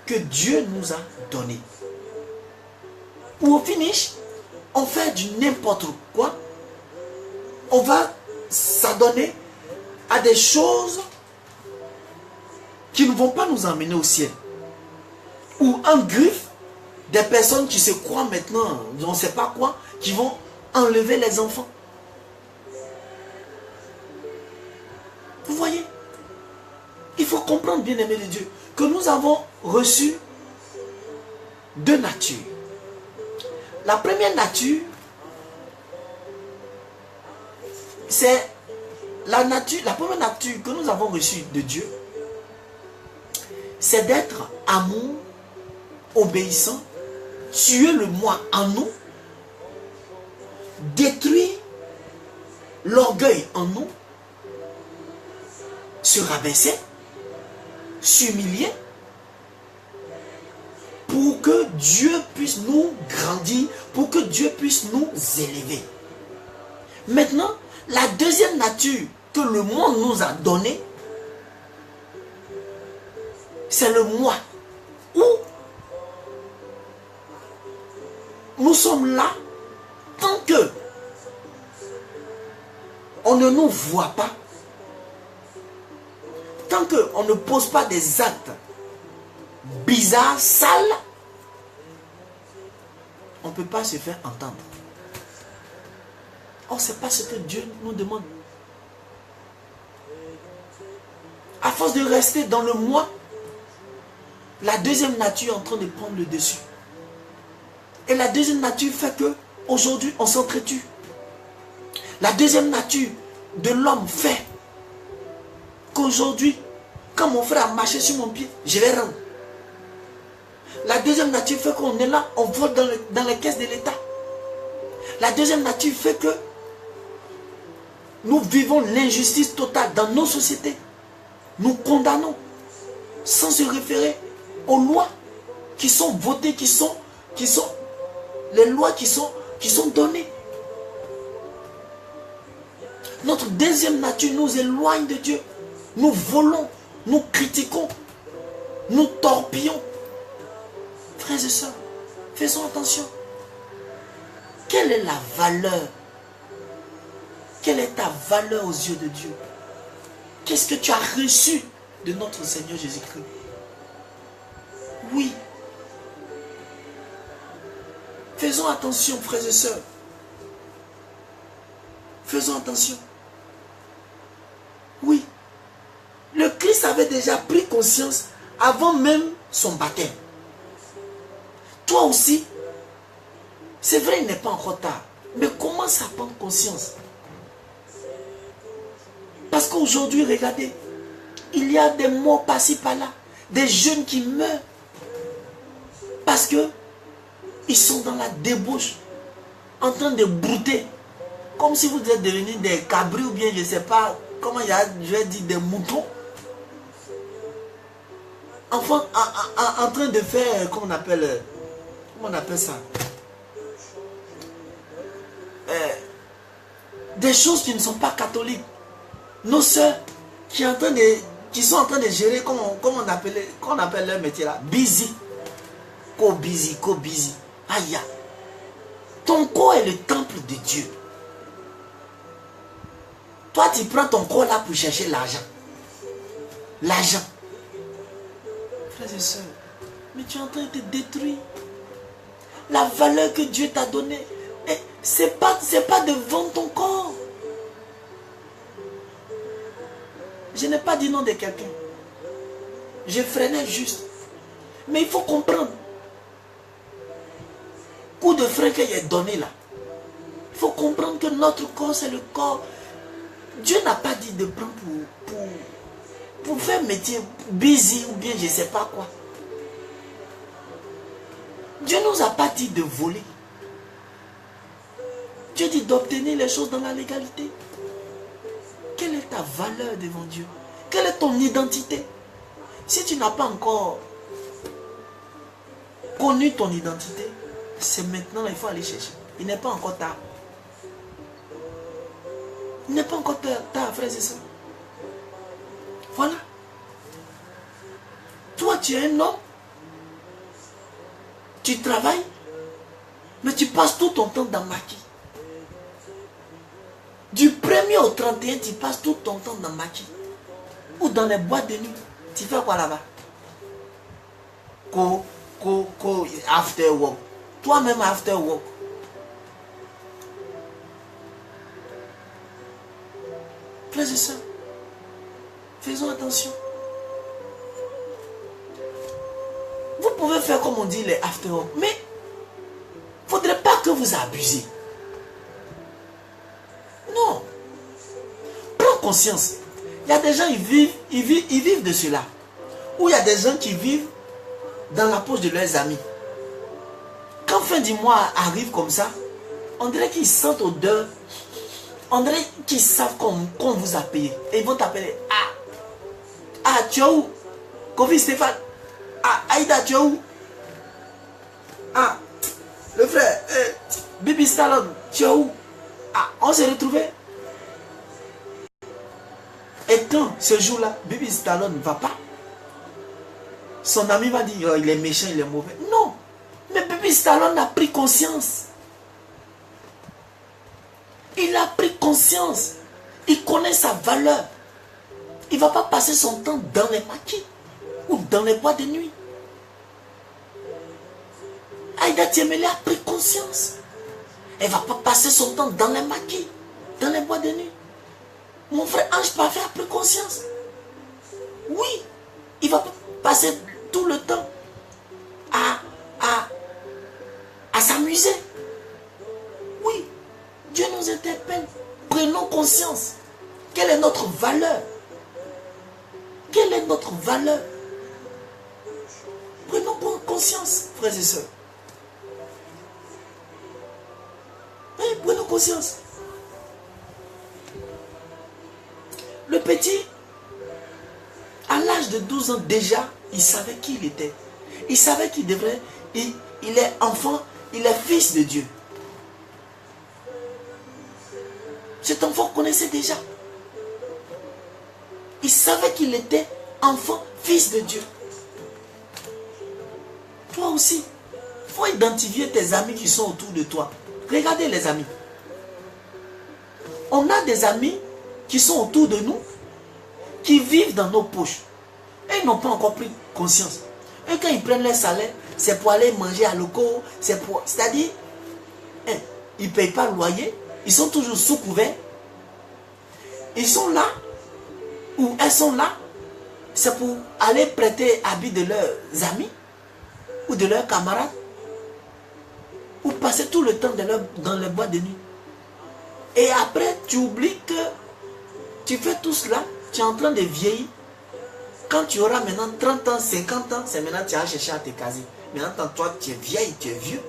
que Dieu nous a donné. Ou au finish, on fait du n'importe quoi. On va s'adonner à des choses qui ne vont pas nous emmener au ciel. Ou en griffe, des personnes qui se croient maintenant, on ne sait pas quoi, qui vont enlever les enfants. Vous voyez? Il faut comprendre, bien-aimés de Dieu, que nous avons reçu deux natures. La première nature, c'est la première nature que nous avons reçue de Dieu, c'est d'être amour, obéissant, tuer le moi en nous, détruire l'orgueil en nous, se rabaisser, s'humilier, pour que Dieu puisse nous grandir, pour que Dieu puisse nous élever. Maintenant, la deuxième nature que le monde nous a donnée, c'est le moi, où nous sommes là tant que on ne nous voit pas, tant qu'on ne pose pas des actes bizarres, sales, on ne peut pas se faire entendre. Or, ce n'est pas ce que Dieu nous demande. À force de rester dans le moi, la deuxième nature est en train de prendre le dessus. Et la deuxième nature fait que aujourd'hui on s'entretue. La deuxième nature de l'homme fait qu'aujourd'hui, quand mon frère a marché sur mon pied, je vais rendre. La deuxième nature fait qu'on est là, on vote dans les caisses de l'État. La deuxième nature fait que nous vivons l'injustice totale dans nos sociétés. Nous condamnons sans se référer aux lois qui sont votées, qui sont les lois qui sont données. Notre deuxième nature nous éloigne de Dieu. Nous volons, nous critiquons, nous torpillons. Frères et sœurs, faisons attention. Quelle est la valeur? Quelle est ta valeur aux yeux de Dieu? Qu'est-ce que tu as reçu de notre Seigneur Jésus-Christ? Oui. Faisons attention, frères et sœurs. Faisons attention. Oui. Le Christ avait déjà pris conscience avant même son baptême. Toi aussi, c'est vrai, il n'est pas encore tard. Mais commence à prendre conscience. Parce qu'aujourd'hui, regardez, il y a des morts par-ci, par-là. Des jeunes qui meurent. Parce que ils sont dans la débauche, en train de brouter. Comme si vous êtes devenus des cabris ou bien je ne sais pas, comment je vais dire, des moutons. Enfin, en train de faire, comment on appelle ça, des choses qui ne sont pas catholiques. Nos soeurs qui sont en train de gérer, comment on appelle leur métier là, busy. Co-busy. Aïe. Ton corps est le temple de Dieu. Toi, tu prends ton corps là pour chercher l'argent. L'argent. Frères et sœurs, mais tu es en train de te détruire. La valeur que Dieu t'a donnée, c'est pas de vendre ton corps. Je n'ai pas dit non de quelqu'un. Je freinais juste. Mais il faut comprendre. Coup de frein qu'il a donné là. Il faut comprendre que notre corps, c'est le corps. Dieu n'a pas dit de prendre pour faire métier busy ou bien je ne sais pas quoi. Dieu ne nous a pas dit de voler. Dieu dit d'obtenir les choses dans la légalité. Quelle est ta valeur devant Dieu? Quelle est ton identité? Si tu n'as pas encore connu ton identité, c'est maintenant il faut aller chercher. Il n'est pas encore tard. Il n'est pas encore tard, frères et sœurs. Voilà. Toi, tu es un homme. Tu travailles. Mais tu passes tout ton temps dans maquis. Du 1er au 31, tu passes tout ton temps dans maquis. Ou dans les boîtes de nuit. Tu fais quoi là-bas? After work. Toi-même after work. Frères et sœurs, faisons attention. Vous pouvez faire comme on dit les after work, mais il ne faudrait pas que vous abusez. Non. Prends conscience. Il y a des gens, ils vivent de cela. Ou il y a des gens qui vivent dans la poche de leurs amis. Quand fin du mois arrive comme ça, on dirait qu'ils sentent odeur. On dirait qu'ils savent qu'on vous a payé. Et ils vont t'appeler. Ah, tu es où? Kofi Stéphane. Ah, Aïda, tu es où? Ah, le frère. Bibi Stallone, tu es où? Ah, on s'est retrouvés. Et quand ce jour-là, Bibi Stallone ne va pas, son ami va dire, oh, il est méchant, il est mauvais. Non. Mais Bibi Stallone a pris conscience. Il a pris conscience. Il connaît sa valeur. il ne va pas passer son temps dans les maquis ou dans les bois de nuit. Aïda Tiemele a pris conscience. Elle ne va pas passer son temps dans les maquis, dans les bois de nuit. Mon frère Ange Parfait a pris conscience. Oui, il va pas passer tout le temps à s'amuser. Oui, Dieu nous interpelle. Prenons conscience. Quelle est notre valeur? Quelle est notre valeur? Prenons conscience, frères et sœurs. Oui, prenons conscience. Le petit, à l'âge de 12 ans déjà, il savait qui il était. Il savait qu'il devrait, il est enfant, il est fils de Dieu. Cet enfant connaissait déjà. Il savait qu'il était enfant, fils de Dieu. Toi aussi, il faut identifier tes amis qui sont autour de toi. Regardez les amis. On a des amis qui sont autour de nous, qui vivent dans nos poches. Et ils n'ont pas encore pris conscience. Et quand ils prennent leur salaire, c'est pour aller manger à loco, c'est-à-dire, ils ne payent pas le loyer, ils sont toujours sous couvert. Ils sont là, ou elles sont là, c'est pour aller prêter habit de leurs amis, ou de leurs camarades, ou passer tout le temps dans les bois de nuit. Et après, tu oublies que tu fais tout cela, tu es en train de vieillir. Quand tu auras maintenant 30 ans, 50 ans, c'est maintenant que tu vas chercher à te caser. Maintenant, toi, tu es vieille, tu es vieux.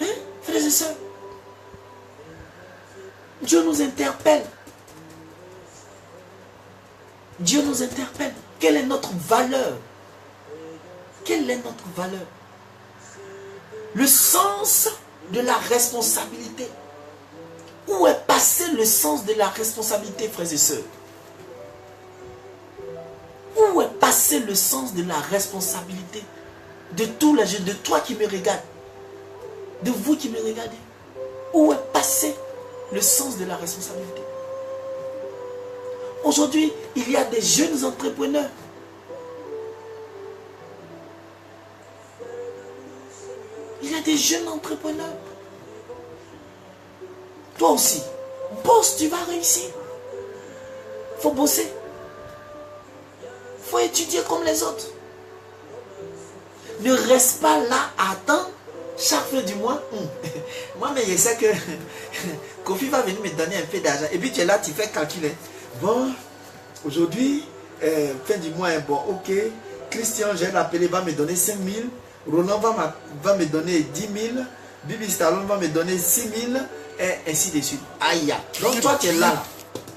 Hein, frères et sœurs? Dieu nous interpelle. Dieu nous interpelle. Quelle est notre valeur? Quelle est notre valeur? Le sens de la responsabilité. Où est passé le sens de la responsabilité, frères et sœurs? Où est passé le sens de la responsabilité? De tous les jeunes, de toi qui me regardes, de vous qui me regardez. Où est passé le sens de la responsabilité? Aujourd'hui, il y a des jeunes entrepreneurs. Il y a des jeunes entrepreneurs. Toi aussi, bosse, tu vas réussir. Il faut bosser. Il faut étudier comme les autres. Ne reste pas là à attendre chaque fin du mois. Moi, mais je sais que Kofi va venir me donner un peu d'argent. Et puis tu es là, tu fais calculer. Bon, aujourd'hui, fin du mois, bon, ok. Christian, j'ai l'appelé, va me donner 5 000. Roland va me donner 10 000. Bibi Stallone va me donner 6 000. Et ainsi de suite. Aïe. Donc toi, tu es là.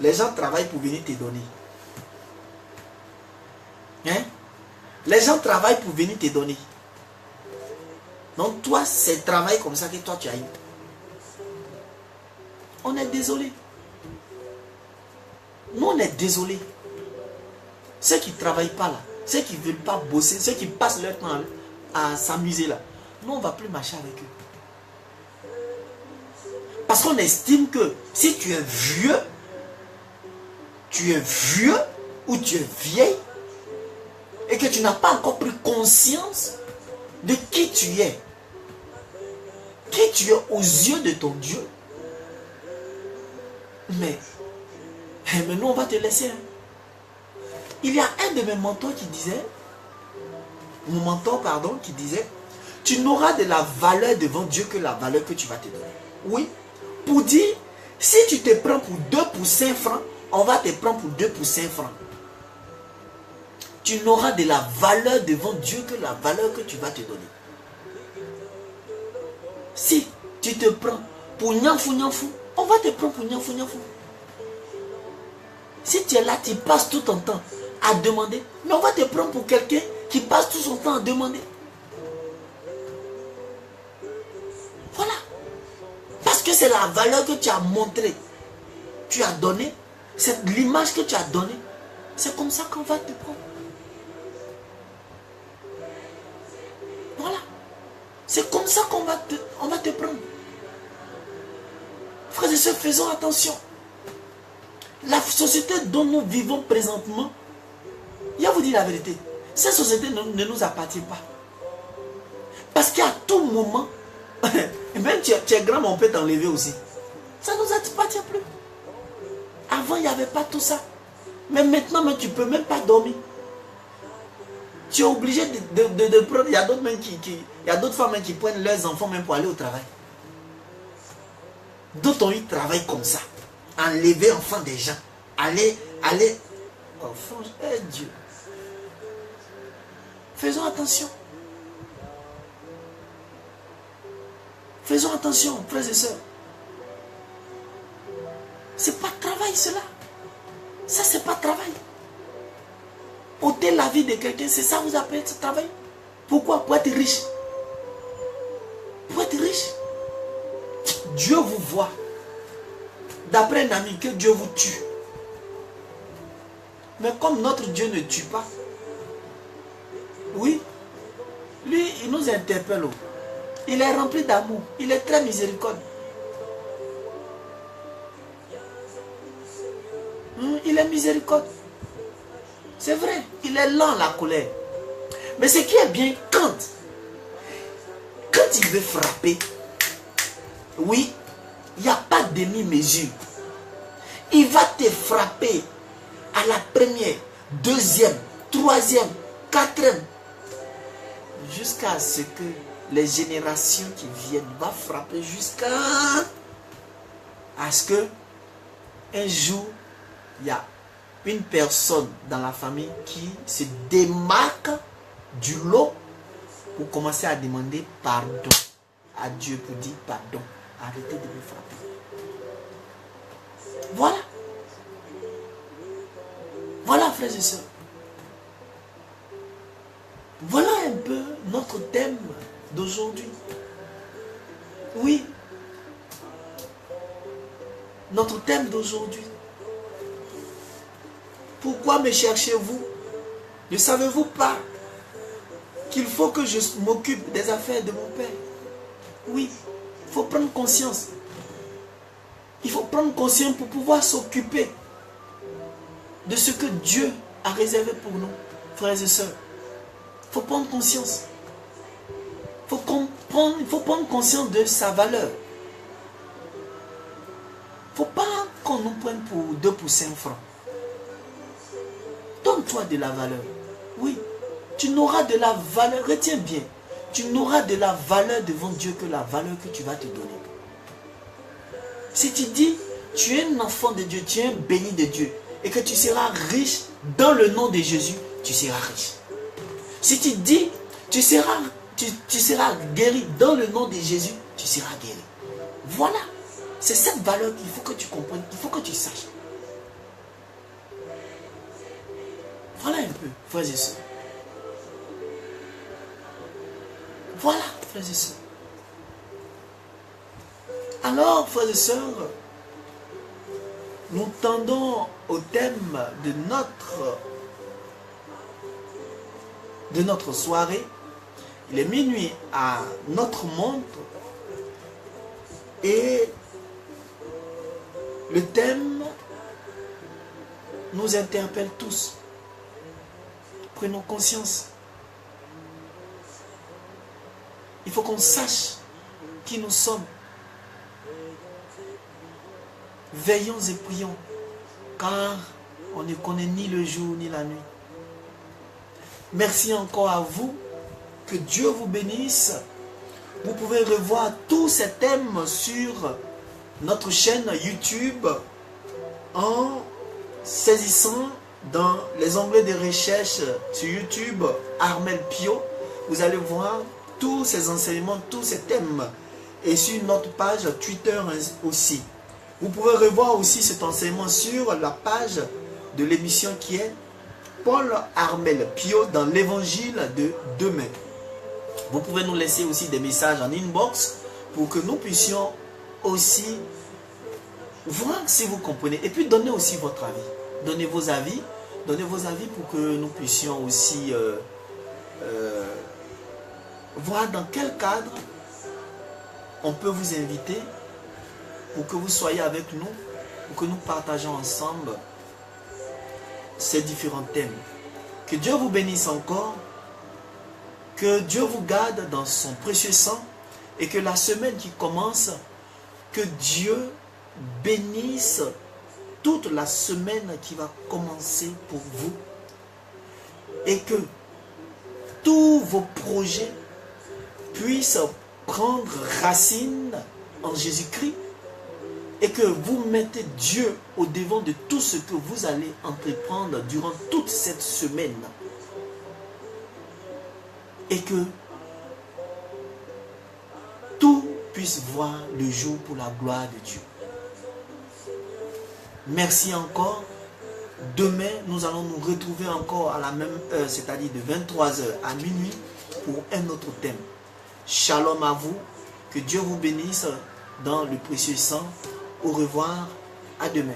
Les gens travaillent pour venir te donner. Hein? Les gens travaillent pour venir te donner. Donc toi, c'est travail comme ça que toi tu as eu. On est désolé. Nous, on est désolé. Ceux qui ne travaillent pas là, ceux qui ne veulent pas bosser, ceux qui passent leur temps à s'amuser là, nous, on ne va plus marcher avec eux. Parce qu'on estime que si tu es vieux ou tu es vieille, et que tu n'as pas encore pris conscience de qui tu es aux yeux de ton Dieu, mais nous on va te laisser. Il y a un de mes mentors qui disait, qui disait, tu n'auras de la valeur devant Dieu que la valeur que tu vas te donner. Oui, pour dire, si tu te prends pour 2 pour 5 francs, on va te prendre pour 2 pour 5 francs. Tu n'auras de la valeur devant Dieu que la valeur que tu vas te donner. Si tu te prends pour Nyamfou, on va te prendre pour Nyamfou. Si tu es là, tu passes tout ton temps à demander, mais on va te prendre pour quelqu'un qui passe tout son temps à demander. Voilà. Parce que c'est la valeur que tu as montrée, tu as donné, c'est l'image que tu as donnée. C'est comme ça qu'on va te prendre. Voilà. C'est comme ça qu'on va te prendre. Frères et sœurs, faisons attention. La société dont nous vivons présentement, il va vous dire la vérité, cette société ne nous appartient pas. Parce qu'à tout moment, même tu es grand, mais on peut t'enlever aussi. Ça ne nous appartient plus. Avant, il n'y avait pas tout ça. Mais maintenant, tu ne peux même pas dormir. Tu es obligé de prendre. Il y a d'autres femmes qui prennent leurs enfants même pour aller au travail. D'autres ont eu travail comme ça. Enlever enfants des gens. Aller. Oh, franchement, Dieu. Faisons attention. Faisons attention, frères et sœurs. C'est pas travail cela. Ça, c'est pas travail. Ôter la vie de quelqu'un, c'est ça vous appelez ce travail. Pourquoi? Pour être riche. Pour être riche. Dieu vous voit. D'après un ami, que Dieu vous tue. Mais comme notre Dieu ne tue pas, oui, lui, il nous interpelle. Il est rempli d'amour. Il est très miséricordieux. Il est miséricordieux. C'est vrai, il est lent la colère. Mais ce qui est bien, quand il veut frapper, oui, il n'y a pas demi-mesure. Il va te frapper à la première, deuxième, troisième, quatrième, jusqu'à ce que les générations qui viennent vont frapper jusqu'à ce que un jour, il y a une personne dans la famille qui se démarque du lot pour commencer à demander pardon à Dieu, pour dire pardon, arrêtez de me frapper. Voilà. Voilà, frères et sœurs. Voilà un peu notre thème d'aujourd'hui. Oui. Notre thème d'aujourd'hui. Pourquoi me cherchez-vous? Ne savez-vous pas qu'il faut que je m'occupe des affaires de mon Père? Oui, il faut prendre conscience. Il faut prendre conscience pour pouvoir s'occuper de ce que Dieu a réservé pour nous, frères et sœurs. Il faut prendre conscience. Il faut prendre conscience de sa valeur. Il ne faut pas qu'on nous prenne pour 2 pour 5 francs. Donne-toi de la valeur. Oui, tu n'auras de la valeur. Retiens bien. Tu n'auras de la valeur devant Dieu que la valeur que tu vas te donner. Si tu dis, tu es un enfant de Dieu, tu es un béni de Dieu, et que tu seras riche dans le nom de Jésus, tu seras riche. Si tu dis, tu seras guéri dans le nom de Jésus, tu seras guéri. Voilà. C'est cette valeur qu'il faut que tu comprennes, il faut que tu saches. Voilà un peu, frères et sœurs. Voilà, frères et sœurs. Alors, frères et sœurs, nous tendons au thème de notre soirée. Il est minuit à notre montre. Et le thème nous interpelle tous. Prenons conscience. Il faut qu'on sache qui nous sommes. Veillons et prions, car on ne connaît ni le jour ni la nuit. Merci encore à vous. Que Dieu vous bénisse. Vous pouvez revoir tous ces thèmes sur notre chaîne YouTube en saisissant dans les onglets de recherche sur YouTube Armel Pio. Vous allez voir tous ces enseignements, tous ces thèmes. Et sur notre page Twitter aussi. Vous pouvez revoir aussi cet enseignement sur la page de l'émission qui est Paul Armel Pio dans l'évangile de demain. Vous pouvez nous laisser aussi des messages en inbox pour que nous puissions aussi voir si vous comprenez. Et puis donnez aussi votre avis. Donnez vos avis pour que nous puissions aussi voir dans quel cadre on peut vous inviter pour que vous soyez avec nous pour que nous partageons ensemble ces différents thèmes. Que Dieu vous bénisse encore, que Dieu vous garde dans son précieux sang et que la semaine qui commence, que Dieu bénisse toute la semaine qui va commencer pour vous et que tous vos projets puissent prendre racine en Jésus-Christ et que vous mettez Dieu au devant de tout ce que vous allez entreprendre durant toute cette semaine et que tout puisse voir le jour pour la gloire de Dieu. Merci encore. Demain, nous allons nous retrouver encore à la même heure, c'est-à-dire de 23h à minuit pour un autre thème. Shalom à vous. Que Dieu vous bénisse dans le précieux sang. Au revoir. À demain.